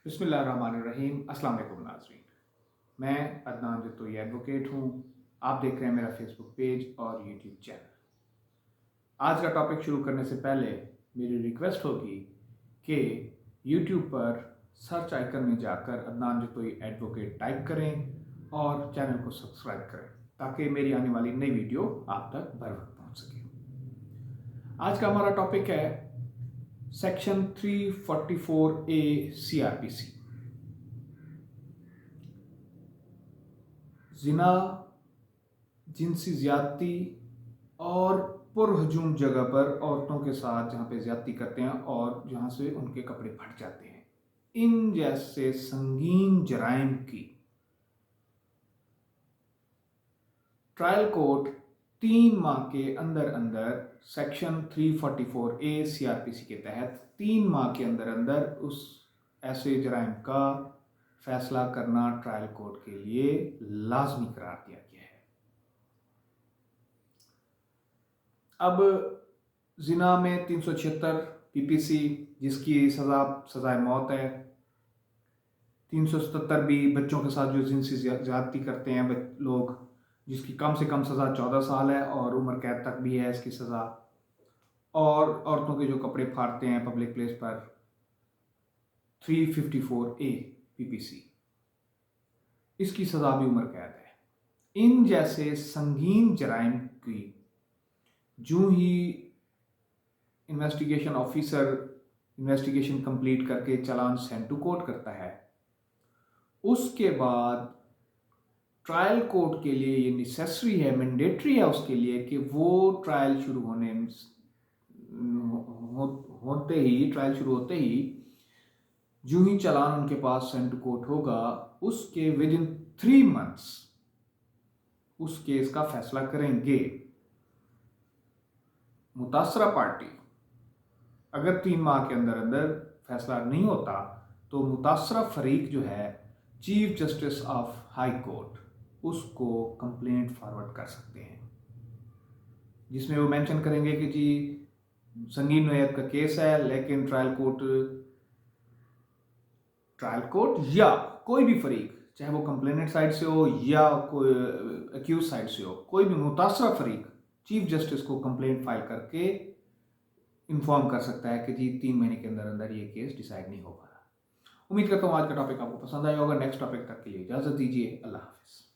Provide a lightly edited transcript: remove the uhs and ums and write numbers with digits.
बिस्मिल्लाहिर्रहमानिर्रहीम। अस्सलाम वालेकुम नाज़रीन। मैं अदनान जतोई एडवोकेट हूँ। आप देख रहे हैं मेरा फेसबुक पेज और यूट्यूब चैनल। आज का टॉपिक शुरू करने से पहले मेरी रिक्वेस्ट होगी कि यूट्यूब पर सर्च आइकन में जाकर अदनान जतोई एडवोकेट टाइप करें और चैनल को सब्सक्राइब करें ताकि मेरी आने वाली नई वीडियो आप तक बर वक्त पहुँच सके। आज का हमारा टॉपिक है सेक्शन 344A CRPC। जिना, जिनसी ज्यादती और पुरहजूम जगह पर औरतों के साथ जहाँ पे ज्यादती करते हैं और जहाँ से उनके कपड़े फट जाते हैं, इन जैसे संगीन जराइम की ट्रायल कोर्ट 3 माह के अंदर अंदर सेक्शन 344A CRPC के तहत 3 माह के अंदर अंदर उस ऐसे जराइम का फैसला करना ट्रायल कोर्ट के लिए लाजमी करार दिया गया है। अब जिना में 376 PPC जिसकी सज़ाए मौत है, 377 भी बच्चों के साथ जो जिनसी ज्यादती करते हैं लोग, जिसकी कम से कम सज़ा 14 साल है और उम्र कैद तक भी है इसकी सज़ा, और औरतों के जो कपड़े फाड़ते हैं पब्लिक प्लेस पर 354A PPC, इसकी सज़ा भी उम्र कैद है। इन जैसे संगीन जराइम की जो ही इन्वेस्टिगेशन ऑफिसर इन्वेस्टिगेशन कंप्लीट करके चालान सेंड टू कोर्ट करता है, उसके बाद ट्रायल कोर्ट के लिए ये नेसेसरी है, मैंडेटरी है उसके लिए कि वो ट्रायल शुरू होते ही जो ही चालान उनके पास सेंड टू कोर्ट होगा, उसके विद इन 3 मंथ्स उस केस का फैसला करेंगे। मुतासरा पार्टी अगर 3 माह के अंदर अंदर फैसला नहीं होता तो मुतासरा फरीक जो है chief justice of high court उसको कंप्लेंट फॉरवर्ड कर सकते हैं, जिसमें वो मेंशन करेंगे कि जी संगीन नोयत का केस है, लेकिन ट्रायल कोर्ट या कोई भी फरीक, चाहे वो कंप्लेनेंट साइड से हो या कोई एक्यूज साइड से हो, कोई भी मुतासरा फरीक चीफ जस्टिस को कंप्लेंट फाइल करके इन्फॉर्म कर सकता है कि जी 3 महीने के अंदर अंदर ये केस डिसाइड नहीं हो पा रहा। उम्मीद करता हूँ आज का टॉपिक आपको पसंद आया होगा। नेक्स्ट टॉपिक तक के लिए इजाज़त दीजिए। अल्लाह हाफिज़।